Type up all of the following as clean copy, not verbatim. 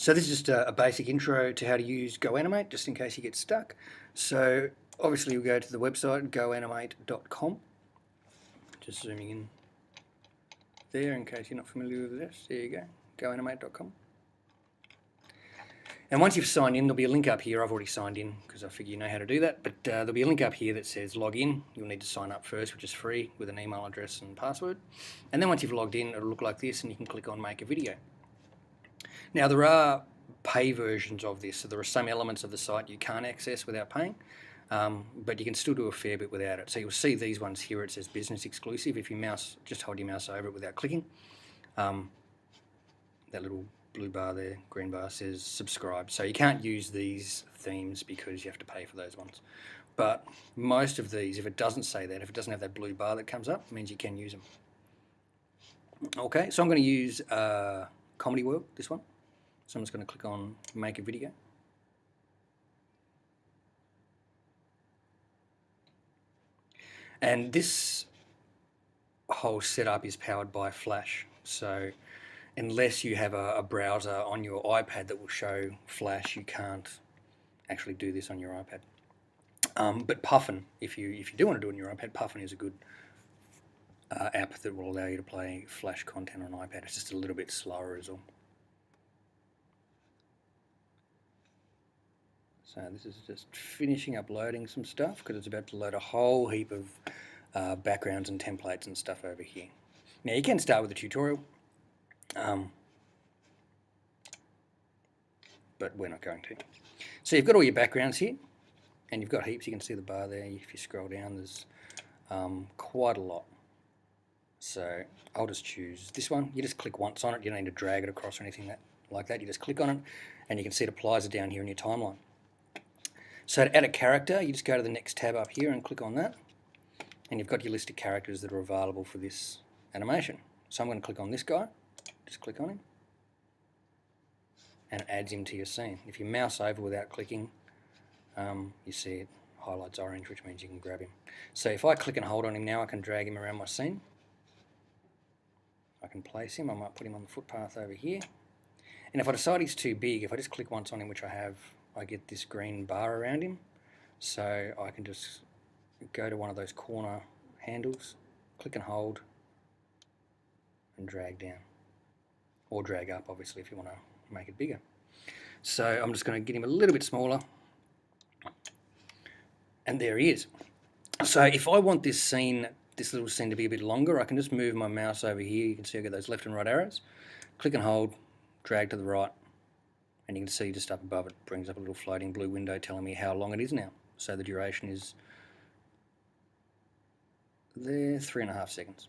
So this is just a basic intro to how to use GoAnimate, just in case you get stuck. So obviously we'll go to the website, GoAnimate.com. Just zooming in there in case you're not familiar with this. There you go, GoAnimate.com. And once you've signed in, there'll be a link up here. I've already signed in because I figure you know how to do that. But there'll be a link up here that says log in. You'll need to sign up first, which is free, with an email address and password. And then once you've logged in, it'll look like this, and you can click on make a video. Now there are pay versions of this, so there are some elements of the site you can't access without paying, but you can still do a fair bit without it. So you'll see these ones here, it says business exclusive. If you just hold your mouse over it without clicking, that little blue bar there, green bar, says subscribe. So you can't use these themes because you have to pay for those ones. But most of these, if it doesn't say that, if it doesn't have that blue bar that comes up, it means you can use them. Okay, so I'm going to use Comedy World, this one. So I'm just going to click on make a video. And this whole setup is powered by Flash. So unless you have a browser on your iPad that will show Flash, you can't actually do this on your iPad. But Puffin, if you do want to do it on your iPad, Puffin is a good app that will allow you to play Flash content on iPad. It's just a little bit slower is all. So this is just finishing uploading some stuff because it's about to load a whole heap of backgrounds and templates and stuff over here. Now you can start with a tutorial, but we're not going to. So you've got all your backgrounds here, and you've got heaps. You can see the bar there. If you scroll down, there's quite a lot. So I'll just choose this one. You just click once on it. You don't need to drag it across or anything like that. You just click on it, and you can see it applies it down here in your timeline. So to add a character, you just go to the next tab up here and click on that, and you've got your list of characters that are available for this animation. So I'm going to click on this guy, just click on him, and it adds him to your scene. If you mouse over without clicking, you see it highlights orange, which means you can grab him. So if I click and hold on him now, I can drag him around my scene. I can place him. I might put him on the footpath over here. And if I decide he's too big, if I just click once on him, which I have, I get this green bar around him. So I can just go to one of those corner handles, click and hold, and drag down. Or drag up, obviously, if you want to make it bigger. So I'm just going to get him a little bit smaller. And there he is. So if I want this little scene to be a bit longer, I can just move my mouse over here. You can see I get those left and right arrows. Click and hold, drag to the right. And you can see just up above it brings up a little floating blue window telling me how long it is now. So the duration is there, 3.5 seconds.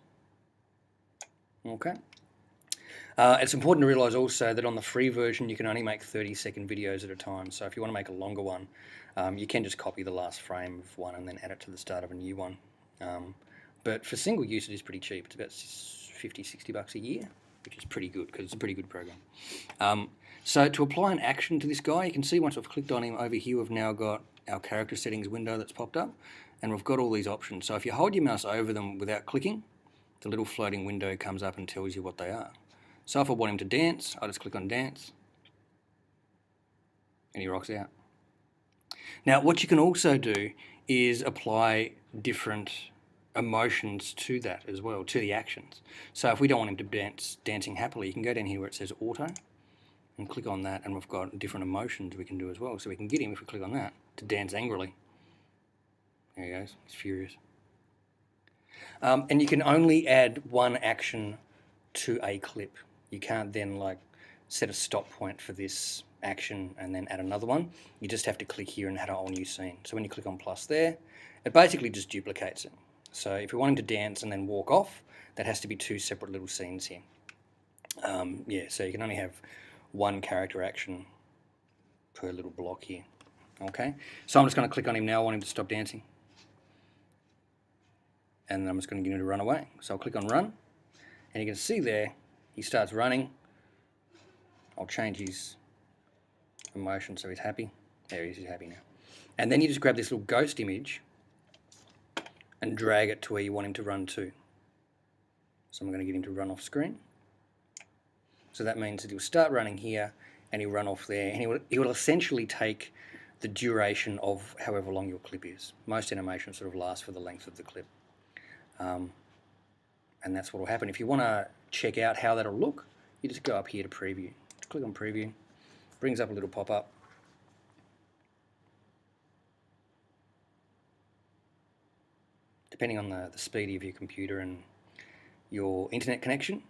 Okay. It's important to realise also that on the free version you can only make 30-second videos at a time. So if you want to make a longer one, you can just copy the last frame of one and then add it to the start of a new one. But for single use it is pretty cheap. It's about $50–60 a year, which is pretty good because it's a pretty good program. So to apply an action to this guy, you can see once I've clicked on him over here, we've now got our character settings window that's popped up, and we've got all these options. So if you hold your mouse over them without clicking, the little floating window comes up and tells you what they are. So if I want him to dance, I just click on dance, and he rocks out. Now what you can also do is apply different emotions to that as well, to the actions. So if we don't want him to dance dancing happily, you can go down here where it says auto and click on that, and we've got different emotions we can do as well. So we can get him, if we click on that, to dance angrily. There he goes, he's furious. And you can only add one action to a clip. You can't then like set a stop point for this action and then add another one. You just have to click here and add a whole new scene. So when you click on plus there, it basically just duplicates it. So if you want him to dance and then walk off, that has to be two separate little scenes here. Yeah, so you can only have one character action per little block here. Okay, so I'm just going to click on him now. I want him to stop dancing. And then I'm just going to get him to run away. So I'll click on run, and you can see there, he starts running. I'll change his emotion so he's happy. There he is, he's happy now. And then you just grab this little ghost image and drag it to where you want him to run to. So I'm going to get him to run off screen. So that means that he'll start running here, and he'll run off there, and he will essentially take the duration of however long your clip is. Most animations sort of last for the length of the clip. And that's what will happen. If you want to check out how that'll look, you just go up here to preview. Click on preview, brings up a little pop-up. Depending on the speed of your computer and your internet connection,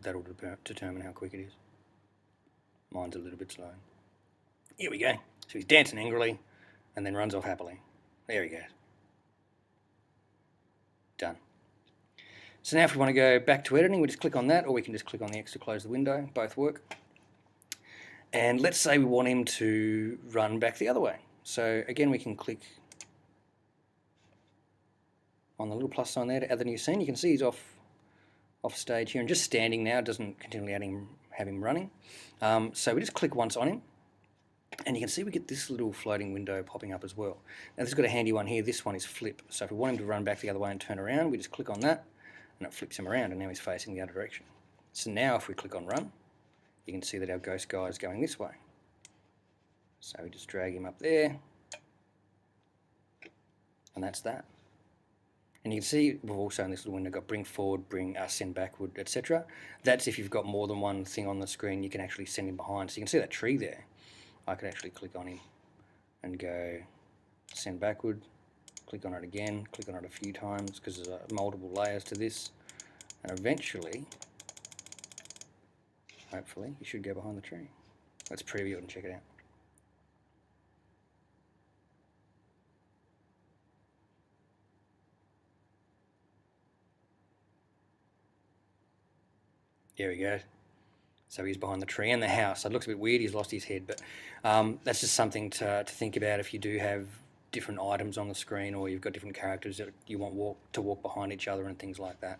that'll determine how quick it is. Mine's a little bit slow. Here we go. So he's dancing angrily and then runs off happily. There he goes. Done. So now if we want to go back to editing, we just click on that, or we can just click on the X to close the window. Both work. And let's say we want him to run back the other way. So again, we can click on the little plus sign there to add the new scene. You can see he's off stage here and just standing now. It doesn't continually have him running. So we just click once on him, and you can see we get this little floating window popping up as well. Now this has got a handy one here. This one is flip. So if we want him to run back the other way and turn around, we just click on that, and it flips him around, and now he's facing the other direction. So now if we click on run, you can see that our ghost guy is going this way. So we just drag him up there, and that's that. And you can see we've also in this little window got bring forward, send backward, etc. That's if you've got more than one thing on the screen, you can actually send him behind. So you can see that tree there. I could actually click on him and go send backward, click on it again, click on it a few times because there's multiple layers to this, and eventually, hopefully, you should go behind the tree. Let's preview it and check it out. There we go. So he's behind the tree and the house. It looks a bit weird, he's lost his head, but that's just something to think about if you do have different items on the screen, or you've got different characters that you want to walk behind each other and things like that.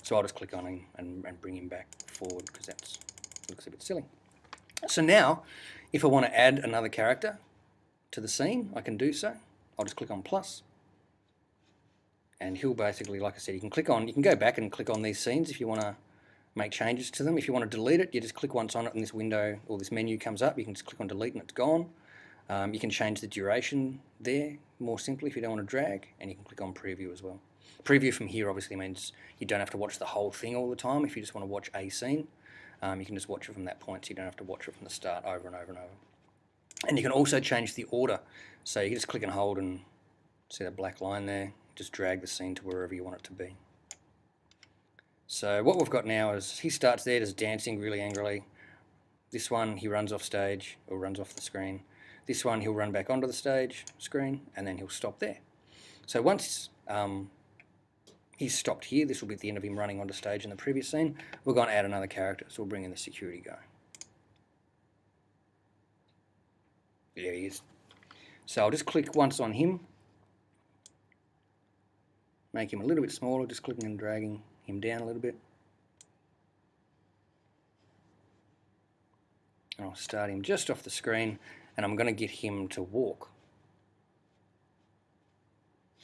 So I'll just click on him and bring him back forward because that looks a bit silly. So now, if I want to add another character to the scene, I can do so. I'll just click on plus, and he'll basically, like I said, you can go back and click on these scenes if you want to make changes to them. If you want to delete it, you just click once on it and this window or this menu comes up. You can just click on delete and it's gone. You can change the duration there more simply if you don't want to drag, and you can click on preview as well. Preview from here obviously means you don't have to watch the whole thing all the time. If you just want to watch a scene, you can just watch it from that point, so you don't have to watch it from the start over and over and over. And you can also change the order. So you can just click and hold and see that black line there, just drag the scene to wherever you want it to be. So what we've got now is he starts there just dancing really angrily. This one he runs off stage or runs off the screen. This one he'll run back onto the screen and then he'll stop there. So once he's stopped here, this will be at the end of him running onto stage in the previous scene. We're going to add another character, so we'll bring in the security guy. There he is. So I'll just click once on him, make him a little bit smaller, just clicking and dragging him down a little bit. And I'll start him just off the screen, and I'm going to get him to walk.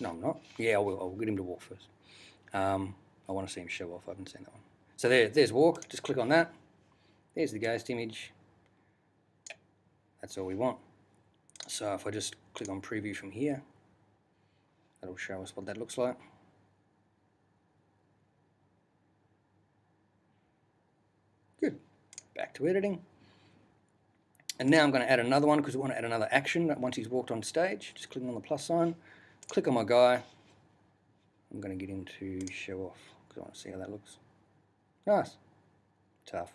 No, I'm not. Yeah, I will. I'll get him to walk first. I want to see him show off. I haven't seen that one. So there's walk. Just click on that. There's the ghost image. That's all we want. So if I just click on preview from here, that'll show us what that looks like. Good. Back to editing. And now I'm going to add another one because we want to add another action once he's walked on stage. Just clicking on the plus sign. Click on my guy. I'm going to get him to show off because I want to see how that looks. Nice. Tough.